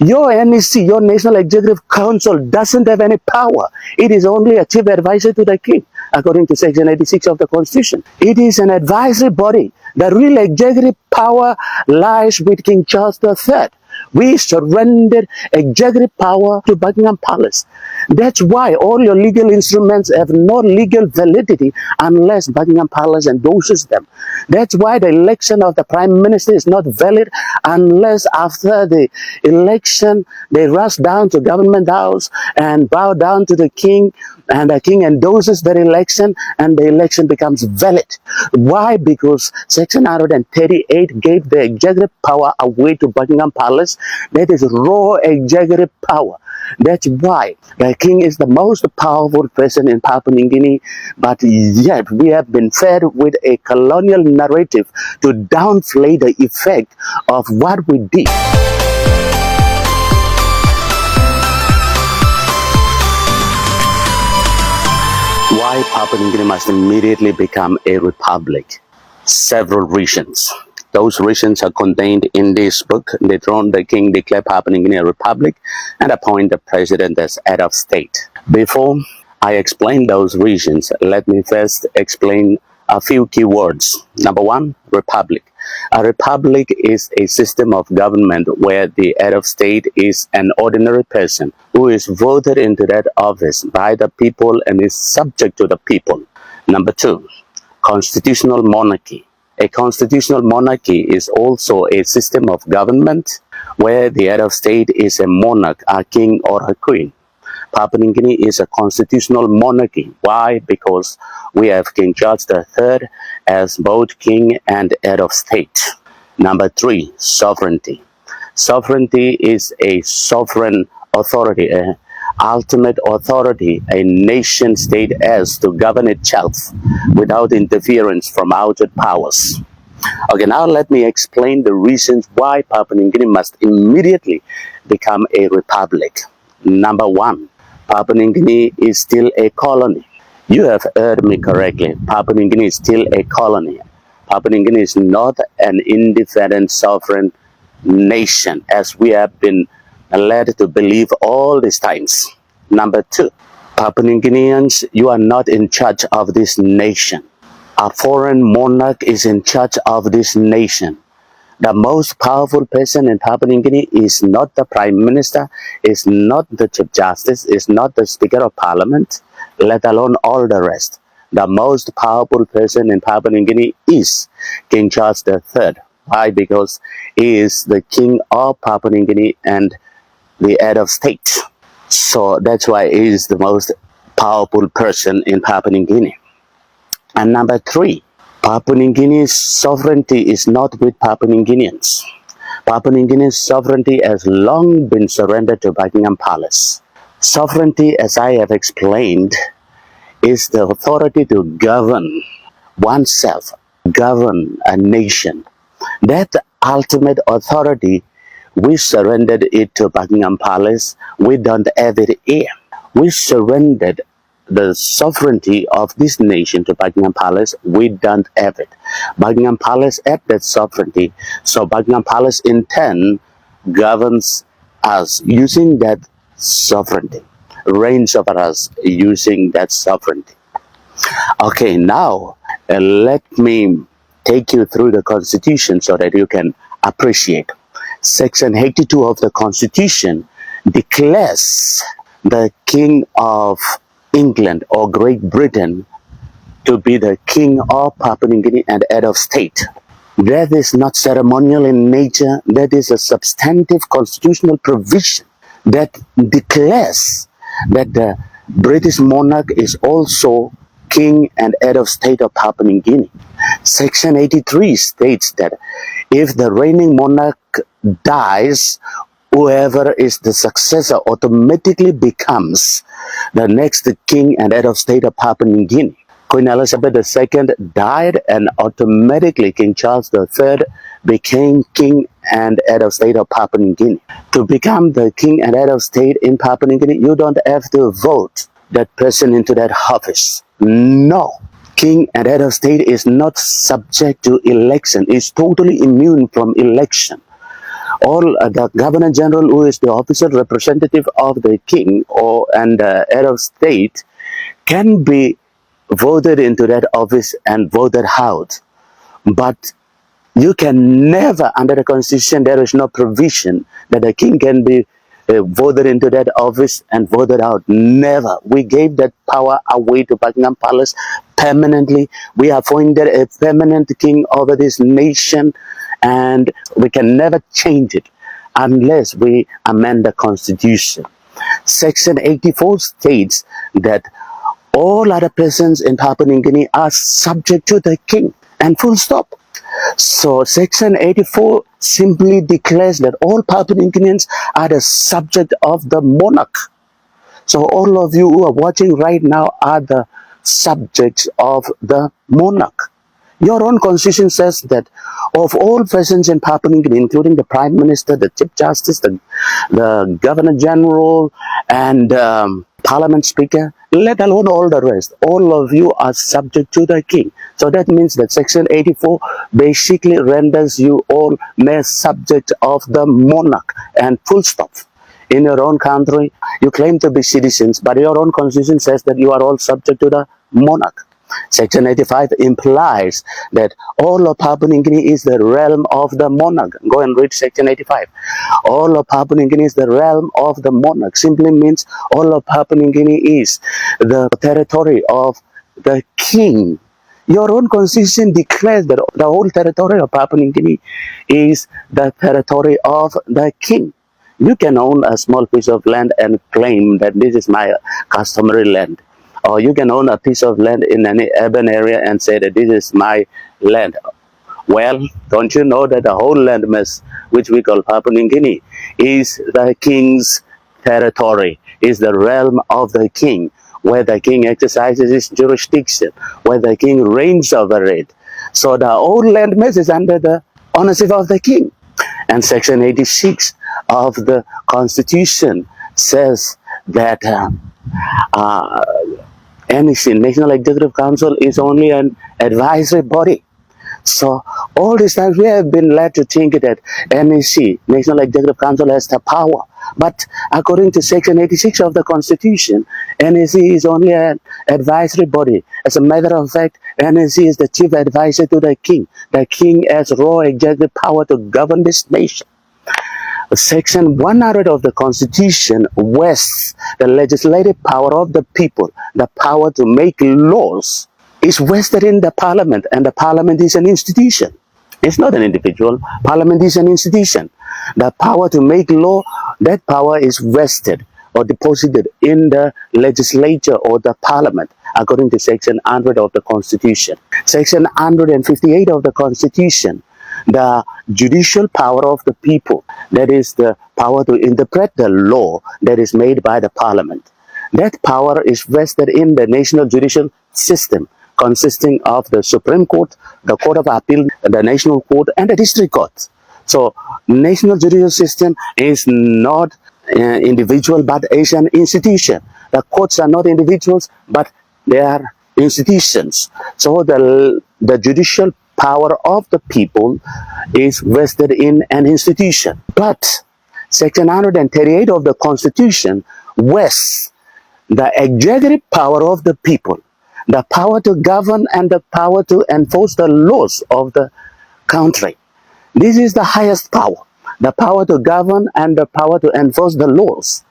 Your NEC, your National Executive Council, doesn't have any power. It is only a chief advisor to the king, according to Section 86 of the Constitution. It is an advisory body. The real executive power lies with King Charles III. We surrendered executive power to Buckingham Palace. That's why all your legal instruments have no legal validity unless Buckingham Palace endorses them. That's why the election of the Prime Minister is not valid unless after the election they rush down to Government House and bow down to the King, and the King endorses their election and the election becomes valid. Why? Because Section 138 gave the executive power away to Buckingham Palace. That is raw executive power. That's why the king is the most powerful person in Papua New Guinea, but yet we have been fed with a colonial narrative to downplay the effect of what we did. Why Papua New Guinea must immediately become a republic? Several reasons. Those reasons are contained in this book. Later on, the king declared Papua New Guinea a republic and appointed the president as head of state. Before I explain those reasons, let me first explain a few key words. Number one, republic. A republic is a system of government where the head of state is an ordinary person who is voted into that office by the people and is subject to the people. Number two, constitutional monarchy. A constitutional monarchy is also a system of government where the head of state is a monarch, a king or a queen. Papua New Guinea is a constitutional monarchy. Why? Because we have King Charles III as both king and head of state. Number three, sovereignty. Sovereignty is a sovereign authority, an ultimate authority a nation state has to govern itself without interference from outside powers. Okay, now let me explain the reasons why Papua New Guinea must immediately become a republic. Number one, Papua New Guinea is still a colony. You have heard me correctly. Papua New Guinea is still a colony. Papua New Guinea is not an independent sovereign nation as we have been led to believe all these times. Number two, Papua New Guineans, you are not in charge of this nation. A foreign monarch is in charge of this nation. The most powerful person in Papua New Guinea is not the Prime Minister, is not the Chief Justice, is not the Speaker of Parliament, let alone all the rest. The most powerful person in Papua New Guinea is King Charles III. Why? Because he is the king of Papua New Guinea and the head of state. So that's why he is the most powerful person in Papua New Guinea. And number three, Papua New Guinea's sovereignty is not with Papua New Guineans. Papua New Guinea's sovereignty has long been surrendered to Buckingham Palace. Sovereignty, as I have explained, is the authority to govern oneself, govern a nation. That ultimate authority, we surrendered it to Buckingham Palace. We don't have it here. We surrendered the sovereignty of this nation to Buckingham Palace. We don't have it. Buckingham Palace had that sovereignty. So Buckingham Palace in turn governs us using that sovereignty, reigns over us using that sovereignty. Okay, now let me take you through the Constitution so that you can appreciate. Section 82 of the Constitution declares the King of England or Great Britain to be the King of Papua New Guinea and head of state. That is not ceremonial in nature. That is a substantive constitutional provision that declares that the British monarch is also King and head of state of Papua New Guinea. Section 83 states that if the reigning monarch dies, whoever is the successor automatically becomes the next king and head of state of Papua New Guinea. Queen Elizabeth II died and automatically King Charles III became king and head of state of Papua New Guinea. To become the king and head of state in Papua New Guinea, you don't have to vote that person into that office. No. King and head of state is not subject to election. Is totally immune from election. All the Governor General, who is the official representative of the king and head of state, can be voted into that office and voted out. But you can never, under the constitution, there is no provision that the king can be voted into that office and voted out. Never. We gave that power away to Buckingham Palace permanently. We appointed a permanent king over this nation, and we can never change it unless we amend the constitution. Section 84 states that all other persons in Papua New Guinea are subject to the king, and full stop. So Section 84 simply declares that all Papua New Guineans are the subject of the monarch. So all of you who are watching right now are the subjects of the monarch. Your own constitution says that of all persons in Papua New Guinea, including the Prime Minister, the Chief Justice, the Governor General, and Parliament Speaker, let alone all the rest, all of you are subject to the king. So that means that Section 84 basically renders you all mere subject of the monarch, and full stop. In your own country, you claim to be citizens, but your own constitution says that you are all subject to the monarch. Section 85 implies that all of Papua New Guinea is the realm of the monarch. Go and read Section 85. All of Papua New Guinea is the realm of the monarch. Simply means all of Papua New Guinea is the territory of the king. Your own constitution declares that the whole territory of Papua New Guinea is the territory of the king. You can own a small piece of land and claim that this is my customary land. Or you can own a piece of land in any urban area and say that this is my land. Well, don't you know that the whole landmass, which we call Papua New Guinea, is the king's territory, is the realm of the king, where the king exercises his jurisdiction, where the king reigns over it. So the whole landmass is under the ownership of the king. And Section 86 of the Constitution says that NEC, National Executive Council, is only an advisory body. So all these times we have been led to think that NEC, National Executive Council, has the power. But according to Section 86 of the Constitution, NEC is only an advisory body. As a matter of fact, NEC is the chief advisor to the king. The king has raw executive power to govern this nation. Section 100 of the Constitution vests the legislative power of the people, the power to make laws, is vested in the parliament, and the parliament is an institution. It's not an individual. Parliament is an institution. The power to make law, that power is vested or deposited in the legislature or the parliament, according to Section 100 of the Constitution. Section 158 of the Constitution, the judicial power of the people, that is the power to interpret the law that is made by the parliament. That power is vested in the national judicial system, consisting of the Supreme Court, the Court of Appeal, the National Court, and the District Court. So, national judicial system is not individual, but is an institution. The courts are not individuals, but they are institutions. So, the judicial power of the people is vested in an institution. But Section 138 of the Constitution vests the executive power of the people, the power to govern and the power to enforce the laws of the country. This is the highest power, the power to govern and the power to enforce the laws.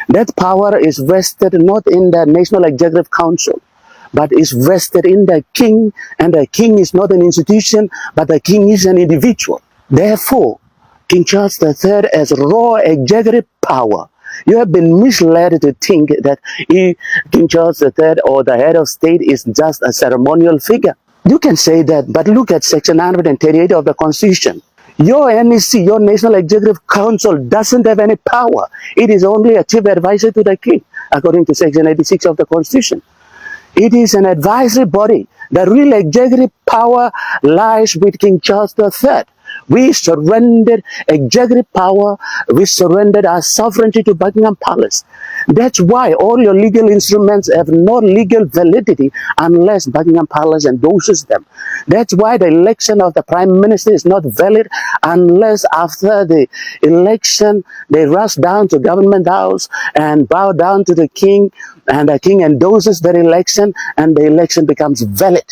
That power is vested not in the National Executive Council, but is vested in the king, and the king is not an institution, but the king is an individual. Therefore, King Charles III has raw executive power. You have been misled to think that King Charles III or the head of state is just a ceremonial figure. You can say that, but look at Section 138 of the Constitution. Your NEC, your National Executive Council, doesn't have any power. It is only a chief advisor to the king, according to Section 86 of the Constitution. It is an advisory body. The real executive power lies with King Charles III. We surrendered executive power. We surrendered our sovereignty to Buckingham Palace. That's why all your legal instruments have no legal validity unless Buckingham Palace endorses them. That's why the election of the Prime Minister is not valid unless after the election they rush down to Government House and bow down to the King, and the King endorses their election and the election becomes valid.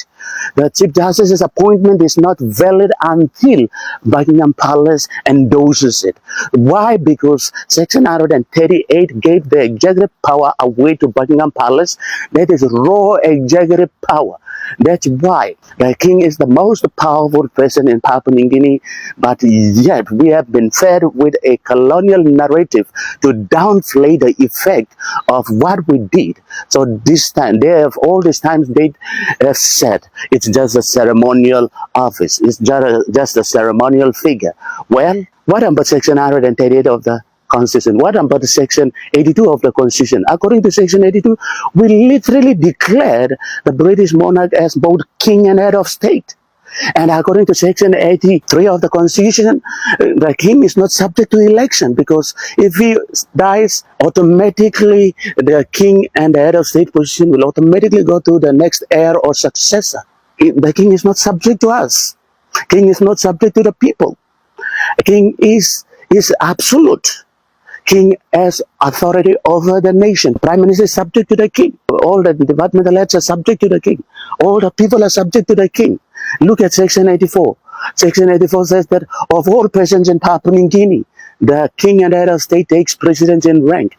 The Chief Justice's appointment is not valid until Buckingham Palace endorses it. Why? Because Section 138 gave the executive power away to Buckingham Palace. That is raw executive power. That's why the King is the most powerful person in Papua New Guinea, but yet we have been fed with a colonial narrative to downplay the effect of what we did. So this time, they have all these times they have said it's just a ceremonial office, it's just a ceremonial figure. Well, what about Section 138 of the Constitution? What about Section 82 of the Constitution? According to Section 82, we literally declared the British monarch as both king and head of state. And according to Section 83 of the Constitution, the king is not subject to election, because if he dies, automatically the king and the head of state position will automatically go to the next heir or successor. The king is not subject to us. King is not subject to the people. King is absolute. King has authority over the nation. Prime Minister is subject to the king. All the departmental heads are subject to the king. All the people are subject to the king. Look at Section 84. Section 84 says that of all persons in Papua New Guinea, the king and head of state takes precedence in rank,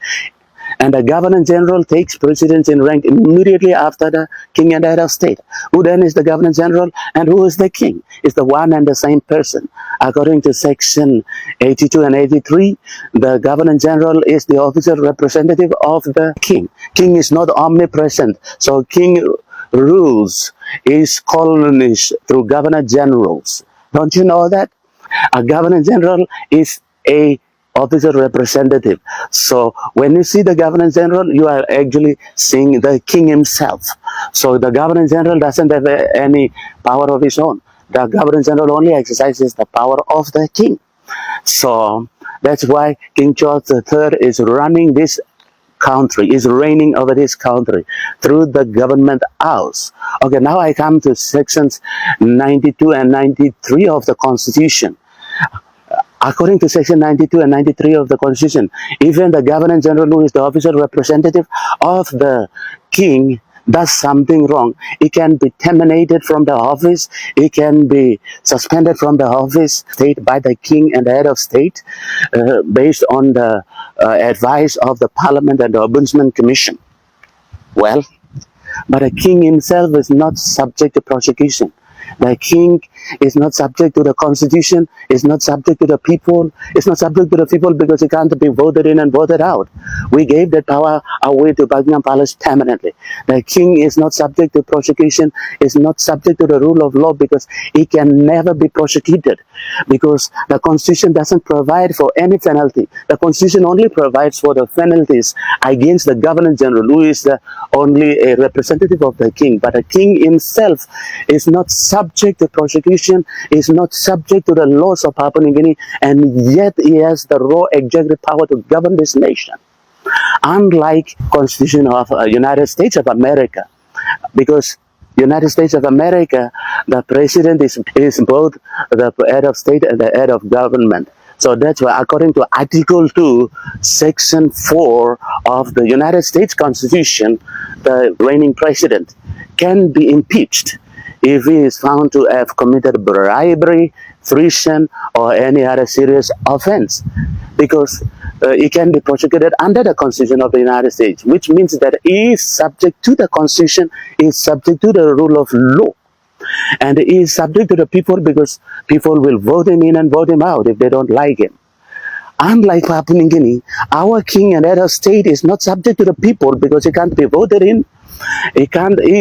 and the Governor General takes precedence in rank immediately after the king and head of state. Who then is the Governor General and who is the king? It's the one and the same person. According to Section 82 and 83, the Governor General is the official representative of the king. King is not omnipresent, so king rules is colonized through Governor Generals. Don't you know that? A Governor General is a officer representative. So when you see the Governor General, you are actually seeing the king himself. So the Governor General doesn't have any power of his own. The Governor General only exercises the power of the king. So that's why King George III is running this country, is reigning over this country through the Government House. Okay, now I come to sections 92 and 93 of the Constitution. According to Section 92 and 93 of the Constitution, even the Governor General, who is the official representative of the king, does something wrong, he can be terminated from the office, he can be suspended from the office state by the king and the head of state based on the advice of the Parliament and the Ombudsman Commission. Well, but the king himself is not subject to prosecution. The king is not subject to the Constitution, is not subject to the people, is not subject to the people because he can't be voted in and voted out. We gave that power away to Buckingham Palace permanently. The king is not subject to prosecution, is not subject to the rule of law because he can never be prosecuted, because the Constitution doesn't provide for any penalty. The Constitution only provides for the penalties against the Governor General, who is only a representative of the king. But the king himself is not subject to prosecution, is not subject to the laws of Papua New Guinea, and yet he has the raw executive power to govern this nation. Unlike Constitution of United States of America, because United States of America, the president is both the head of state and the head of government. So that's why, according to Article 2, Section 4 of the United States Constitution, the reigning president can be impeached if he is found to have committed bribery, treason, or any other serious offense, because he can be prosecuted under the Constitution of the United States, which means that he is subject to the Constitution, he is subject to the rule of law, and he is subject to the people because people will vote him in and vote him out if they don't like him. Unlike Papua New Guinea, our king and head of state is not subject to the people because he can't be voted in. He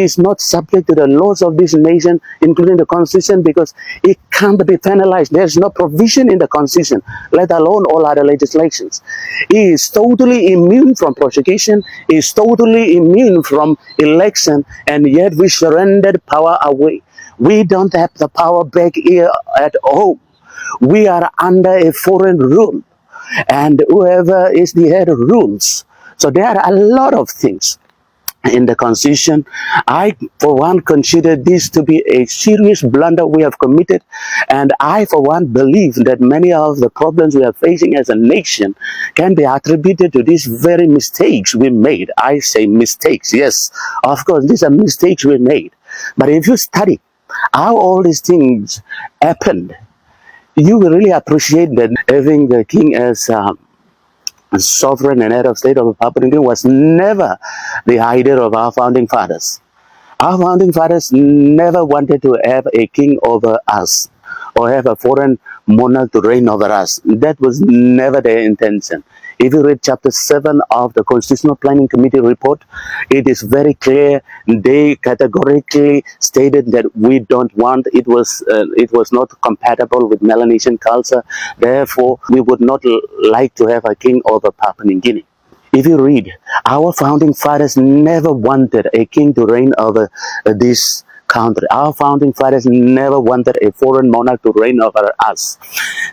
is not subject to the laws of this nation, including the Constitution, because he can't be penalized. There's no provision in the Constitution, let alone all other legislations. He is totally immune from prosecution. He is totally immune from election, and yet we surrendered power away. We don't have the power back here at home. We are under a foreign rule, and whoever is the head rules. So there are a lot of things in the constitution. I, for one, consider this to be a serious blunder we have committed, and I, for one, believe that many of the problems we are facing as a nation can be attributed to these very mistakes we made. I say mistakes, yes, of course, these are mistakes we made. But if you study how all these things happened, you will really appreciate that having the king as sovereign and head of state of Papua New Guinea was never the idea of our founding fathers. Our founding fathers never wanted to have a king over us or have a foreign monarch to reign over us. That was never their intention. If you read chapter 7 of the Constitutional Planning Committee report, it is very clear. They categorically stated that we don't want, it was not compatible with Melanesian culture. Therefore, we would not like to have a king over Papua New Guinea. If you read, our founding fathers never wanted a king to reign over this country. Our founding fathers never wanted a foreign monarch to reign over us.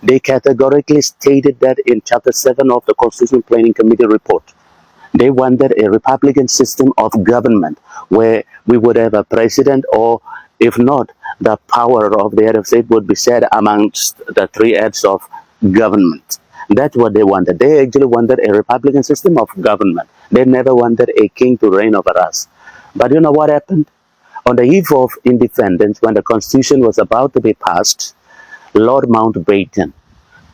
They categorically stated that in chapter 7 of the Constitutional Planning Committee report. They wanted a republican system of government where we would have a president, or if not, the power of the head of state would be shared amongst the three heads of government. That's what they wanted. They actually wanted a republican system of government. They never wanted a king to reign over us. But you know what happened? On the eve of independence, when the constitution was about to be passed, Lord Mountbatten,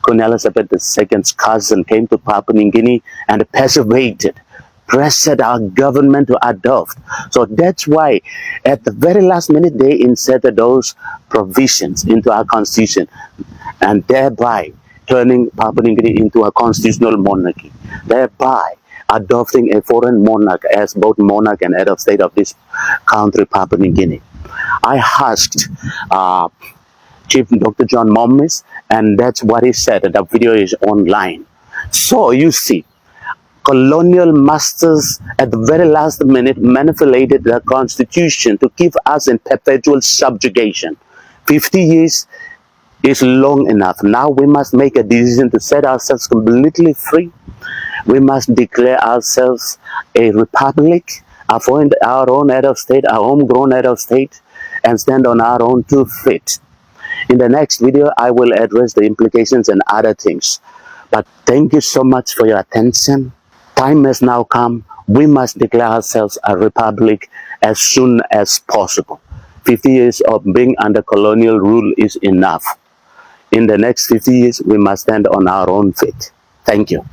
Queen Elizabeth II's cousin, came to Papua New Guinea and persuaded, pressured our government to adopt. So that's why at the very last minute they inserted those provisions into our constitution, and thereby turning Papua New Guinea into a constitutional monarchy, thereby adopting a foreign monarch as both monarch and head of state of this country, Papua New Guinea. I asked Chief Dr. John Mommis, and that's what he said. The video is online. So you see, colonial masters at the very last minute manipulated the constitution to keep us in perpetual subjugation. 50 years is long enough. Now we must make a decision to set ourselves completely free. We must declare ourselves a republic, appoint our own head of state, our homegrown head of state, and stand on our own 2 feet. In the next video, I will address the implications and other things. But thank you so much for your attention. Time has now come. We must declare ourselves a republic as soon as possible. 50 years of being under colonial rule is enough. In the next 50 years, we must stand on our own feet. Thank you.